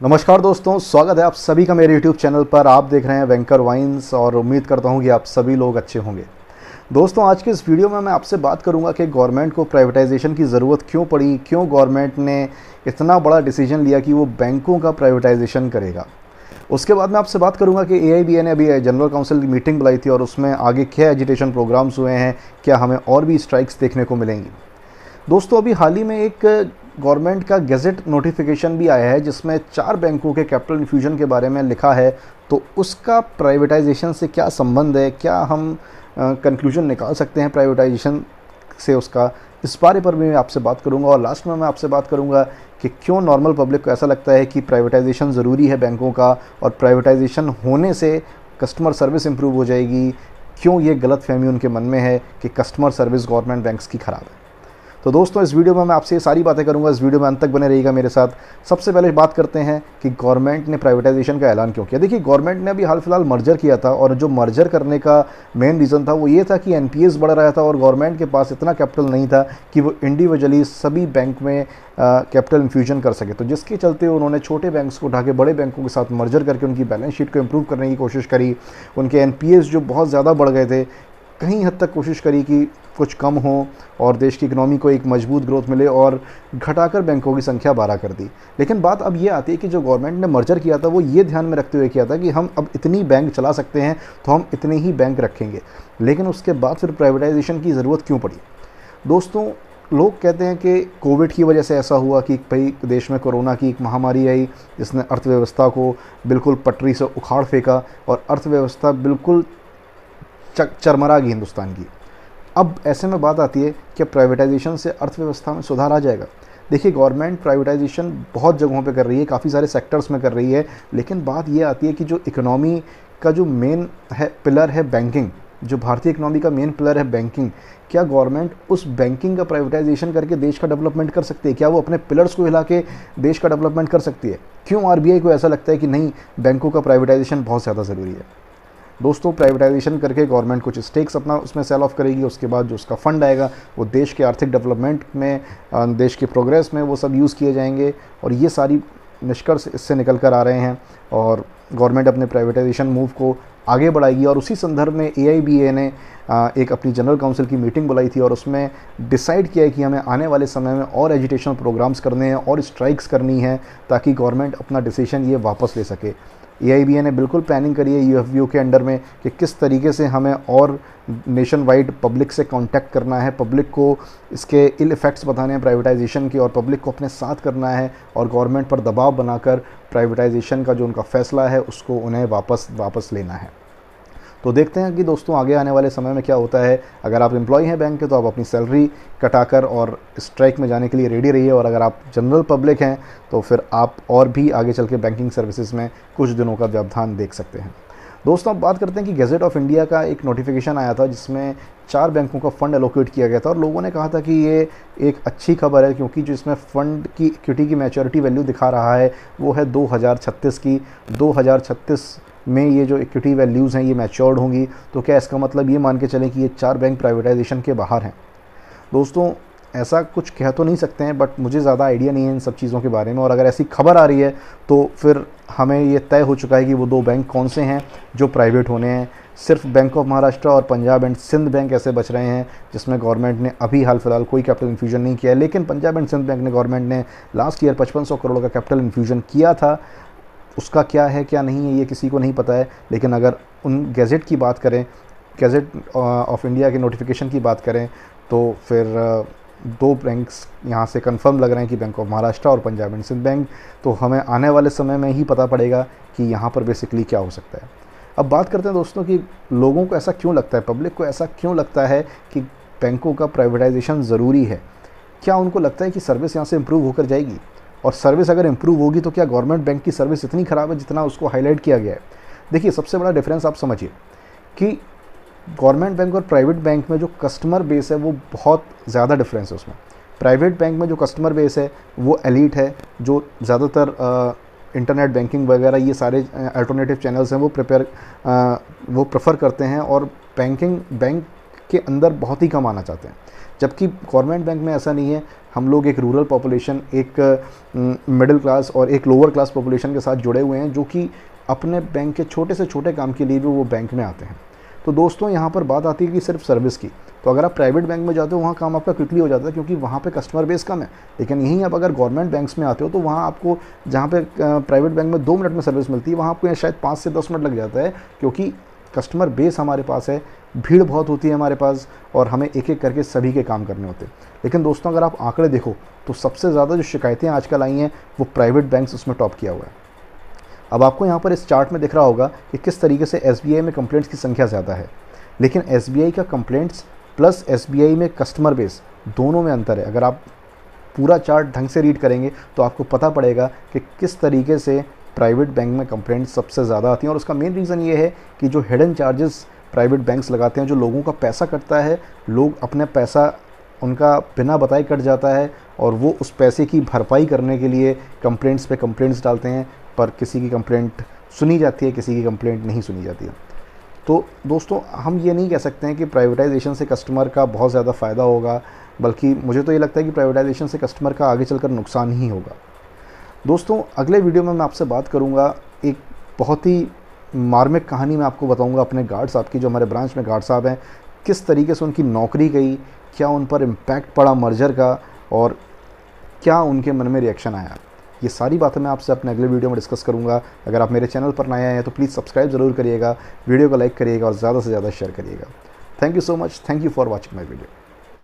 नमस्कार दोस्तों, स्वागत है आप सभी का मेरे YouTube चैनल पर। आप देख रहे हैं वेंकर वाइन्स और उम्मीद करता हूं कि आप सभी लोग अच्छे होंगे। दोस्तों, आज के इस वीडियो में मैं आपसे बात करूंगा कि गवर्नमेंट को प्राइवेटाइजेशन की ज़रूरत क्यों पड़ी, क्यों गवर्नमेंट ने इतना बड़ा डिसीजन लिया कि वो बैंकों का प्राइवेटाइजेशन करेगा। उसके बाद मैं आपसे बात करूंगा कि AIBA ने अभी जनरल काउंसिल की मीटिंग बुलाई थी और उसमें आगे क्या एजिटेशन प्रोग्राम्स हुए हैं, क्या हमें और भी स्ट्राइक्स देखने को मिलेंगी। दोस्तों, अभी हाल ही में एक गवर्नमेंट का गैजेट नोटिफिकेशन भी आया है जिसमें 4 बैंकों के कैपिटल इन्फ्यूजन के बारे में लिखा है। तो उसका प्राइवेटाइजेशन से क्या संबंध है, क्या हम कंक्लूजन निकाल सकते हैं प्राइवेटाइजेशन से उसका, इस बारे पर भी मैं आपसे बात करूंगा। और लास्ट में मैं आपसे बात करूंगा कि क्यों नॉर्मल पब्लिक को ऐसा लगता है कि प्राइवेटाइजेशन ज़रूरी है बैंकों का, और प्राइवेटाइजेशन होने से कस्टमर सर्विस इंप्रूव हो जाएगी। क्यों ये गलतफहमी उनके मन में है कि कस्टमर सर्विस गवर्नमेंट बैंक्स की ख़राब है। तो दोस्तों, इस वीडियो में मैं आपसे ये सारी बातें करूंगा। इस वीडियो में अंत तक बने रहिएगा मेरे साथ। सबसे पहले बात करते हैं कि गवर्नमेंट ने प्राइवेटाइजेशन का ऐलान क्यों किया। देखिए, गवर्नमेंट ने अभी हाल फिलहाल मर्जर किया था और जो मर्जर करने का मेन रीज़न था वो ये था कि NPS बढ़ रहा था और गवर्नमेंट के पास इतना कैपिटल नहीं था कि वो इंडिविजुअली सभी बैंक में कैपिटल इन्फ्यूजन कर सके। तो जिसके चलते उन्होंने छोटे बैंक्स को उठा के बड़े बैंकों के साथ मर्जर करके उनकी बैलेंस शीट को इम्प्रूव करने की कोशिश करी। उनके NPS जो बहुत ज़्यादा बढ़ गए थे, कहीं हद तक कोशिश करी कि कुछ कम हो और देश की इकनॉमी को एक मजबूत ग्रोथ मिले, और घटाकर बैंकों की संख्या 12 कर दी। लेकिन बात अब ये आती है कि जो गवर्नमेंट ने मर्जर किया था वो ये ध्यान में रखते हुए किया था कि हम अब इतनी बैंक चला सकते हैं तो हम इतने ही बैंक रखेंगे। लेकिन उसके बाद फिर प्राइवेटाइजेशन की ज़रूरत क्यों पड़ी। दोस्तों, लोग कहते हैं कि कोविड की वजह से ऐसा हुआ कि भाई देश में कोरोना की एक महामारी आई जिसने अर्थव्यवस्था को बिल्कुल पटरी से उखाड़ फेंका और अर्थव्यवस्था बिल्कुल चरमरा गई हिंदुस्तान की। अब ऐसे में बात आती है कि प्राइवेटाइजेशन से अर्थव्यवस्था में सुधार आ जाएगा। देखिए, गवर्नमेंट प्राइवेटाइजेशन बहुत जगहों पे कर रही है, काफ़ी सारे सेक्टर्स में कर रही है, लेकिन बात ये आती है कि जो इकोनॉमी का जो मेन है पिलर है बैंकिंग, जो भारतीय इकोनॉमी का मेन पिलर है बैंकिंग, क्या गवर्नमेंट उस बैंकिंग का प्राइवेटाइजेशन करके देश का डेवलपमेंट कर सकती है? क्या वो अपने पिलर्स को हिला के देश का डेवलपमेंट कर सकती है? क्यों RBI को ऐसा लगता है कि नहीं, बैंकों का प्राइवेटाइजेशन बहुत ज़्यादा ज़रूरी है। दोस्तों, प्राइवेटाइजेशन करके गवर्नमेंट कुछ स्टेक्स अपना उसमें सेल ऑफ करेगी। उसके बाद जो उसका फंड आएगा वो देश के आर्थिक डेवलपमेंट में, देश के प्रोग्रेस में वो सब यूज़ किए जाएंगे। और ये सारी निष्कर्ष इससे निकल कर आ रहे हैं और गवर्नमेंट अपने प्राइवेटाइजेशन मूव को आगे बढ़ाएगी। और उसी संदर्भ में AIBA ने एक अपनी जनरल काउंसिल की मीटिंग बुलाई थी और उसमें डिसाइड किया है कि हमें आने वाले समय में और एजुटेशनल प्रोग्राम्स करने हैं और स्ट्राइक्स करनी है ताकि गवर्नमेंट अपना डिसीजन ये वापस ले सके। AIBA ने बिल्कुल प्लानिंग करी है UFBO के अंडर में कि किस तरीके से हमें और नेशन वाइड पब्लिक से कांटेक्ट करना है, पब्लिक को इसके इल इफ़ेक्ट्स बताने हैं प्राइवेटाइजेशन के, और पब्लिक को अपने साथ करना है और गवर्नमेंट पर दबाव बनाकर प्राइवेटाइजेशन का जो उनका फ़ैसला है उसको उन्हें वापस लेना है। तो देखते हैं कि दोस्तों आगे आने वाले समय में क्या होता है। अगर आप एम्प्लॉय हैं बैंक के तो आप अपनी सैलरी कटाकर और स्ट्राइक में जाने के लिए रेडी रहिए, और अगर आप जनरल पब्लिक हैं तो फिर आप और भी आगे चल के बैंकिंग सर्विसेज में कुछ दिनों का व्यवधान देख सकते हैं। दोस्तों, अब बात करते हैं कि गैजेट ऑफ इंडिया का एक नोटिफिकेशन आया था जिसमें 4 बैंकों का फ़ंड एलोकेट किया गया था और लोगों ने कहा था कि ये एक अच्छी खबर है, क्योंकि जो इसमें फ़ंड की इक्विटी की मैच्योरिटी वैल्यू दिखा रहा है वो है 2036 की। 2036 में ये जो इक्विटी वैल्यूज़ हैं ये मैच्योर्ड होंगी। तो क्या इसका मतलब ये मान के चलें कि ये 4 बैंक प्राइवेटाइजेशन के बाहर हैं? दोस्तों, ऐसा कुछ कह तो नहीं सकते हैं, बट मुझे ज़्यादा आइडिया नहीं है इन सब चीज़ों के बारे में। और अगर ऐसी खबर आ रही है तो फिर हमें ये तय हो चुका है कि वो 2 बैंक कौन से हैं जो प्राइवेट होने हैं। सिर्फ बैंक ऑफ महाराष्ट्र और पंजाब एंड सिंध बैंक ऐसे बच रहे हैं जिसमें गवर्नमेंट ने अभी हाल फिलहाल कोई कैपिटल इन्फ्यूजन नहीं किया है। लेकिन पंजाब एंड सिंध बैंक ने गवर्नमेंट ने लास्ट ईयर 5500 करोड़ का कैपिटल इन्फ्यूजन किया था। उसका क्या है क्या नहीं है ये किसी को नहीं पता है। लेकिन अगर उन गैजेट की बात करें, गैजेट ऑफ इंडिया के नोटिफिकेशन की बात करें, तो फिर 2 बैंक्स यहाँ से कंफर्म लग रहे हैं कि बैंक ऑफ महाराष्ट्र और पंजाब एंड सिंध बैंक। तो हमें आने वाले समय में ही पता पड़ेगा कि यहाँ पर बेसिकली क्या हो सकता है। अब बात करते हैं दोस्तों कि लोगों को ऐसा क्यों लगता है, पब्लिक को ऐसा क्यों लगता है कि बैंकों का प्राइवेटाइजेशन ज़रूरी है। क्या उनको लगता है कि सर्विस यहाँ से इम्प्रूव होकर जाएगी? और सर्विस अगर इम्प्रूव होगी तो क्या गवर्नमेंट बैंक की सर्विस इतनी ख़राब है जितना उसको हाईलाइट किया गया है? देखिए, सबसे बड़ा डिफरेंस आप समझिए कि गवर्नमेंट बैंक और प्राइवेट बैंक में जो कस्टमर बेस है वो बहुत ज़्यादा डिफरेंस है उसमें। प्राइवेट बैंक में जो कस्टमर बेस है वो एलीट है, जो ज़्यादातर इंटरनेट बैंकिंग वगैरह ये सारे अल्टरनेटिव चैनल्स हैं वो प्रेफर करते हैं और बैंक के अंदर बहुत ही कम आना चाहते हैं। जबकि गवर्नमेंट बैंक में ऐसा नहीं है। हम लोग एक रूरल पॉपुलेशन, एक मिडिल क्लास और एक लोअर क्लास पॉपुलेशन के साथ जुड़े हुए हैं, जो कि अपने बैंक के छोटे से छोटे काम के लिए भी वो बैंक में आते हैं। तो दोस्तों यहाँ पर बात आती है कि सिर्फ सर्विस की। तो अगर आप प्राइवेट बैंक में जाते हो वहाँ काम आपका क्विकली हो जाता है, क्योंकि वहाँ पे कस्टमर बेस कम है। लेकिन यहीं आप अगर गवर्नमेंट बैंक्स में आते हो तो वहाँ आपको, जहाँ पे प्राइवेट बैंक में 2 मिनट में सर्विस मिलती है, वहाँ आपको यहाँ शायद 5 से 10 मिनट लग जाता है, क्योंकि कस्टमर बेस हमारे पास है, भीड़ बहुत होती है हमारे पास, और हमें एक एक करके सभी के काम करने होते हैं। लेकिन दोस्तों अगर आप आंकड़े देखो तो सबसे ज़्यादा जो शिकायतें आजकल आई हैं वो प्राइवेट बैंक्स उसमें टॉप किया हुआ है। अब आपको यहाँ पर इस चार्ट में दिख रहा होगा कि किस तरीके से SBI में कंप्लेंट्स की संख्या ज़्यादा है, लेकिन SBI का कंप्लेंट्स प्लस SBI में कस्टमर बेस दोनों में अंतर है। अगर आप पूरा चार्ट ढंग से रीड करेंगे तो आपको पता पड़ेगा कि किस तरीके से प्राइवेट बैंक में कंप्लेंट्स सबसे ज़्यादा आती हैं। और उसका मेन रीज़न ये है कि जो हिडन चार्जेस प्राइवेट बैंक्स लगाते हैं, जो लोगों का पैसा कटता है, लोग अपने पैसा उनका बिना बताए कट जाता है, और वो उस पैसे की भरपाई करने के लिए कंप्लेंट्स पे कंप्लेंट्स डालते हैं, पर किसी की कंप्लेंट सुनी जाती है, किसी की कंप्लेंट नहीं सुनी जाती है। तो दोस्तों हम ये नहीं कह सकते हैं कि प्राइवेटाइजेशन से कस्टमर का बहुत ज़्यादा फ़ायदा होगा, बल्कि मुझे तो ये लगता है कि प्राइवेटाइजेशन से कस्टमर का आगे चलकर नुकसान ही होगा। दोस्तों अगले वीडियो में मैं आपसे बात करूँगा, एक बहुत ही मार्मिक कहानी मैं आपको बताऊँगा अपने गार्ड साहब की, जो हमारे ब्रांच में गार्ड साहब हैं, किस तरीके से उनकी नौकरी गई, क्या उन पर इम्पैक्ट पड़ा मर्जर का, और क्या उनके मन में रिएक्शन आया। ये सारी बातें मैं आपसे अपने अगले वीडियो में डिस्कस करूंगा। अगर आप मेरे चैनल पर नए आए हैं तो प्लीज़ सब्सक्राइब ज़रूर करिएगा, वीडियो को लाइक करिएगा और ज़्यादा से ज़्यादा शेयर करिएगा। Thank you so much, thank you for watching my video.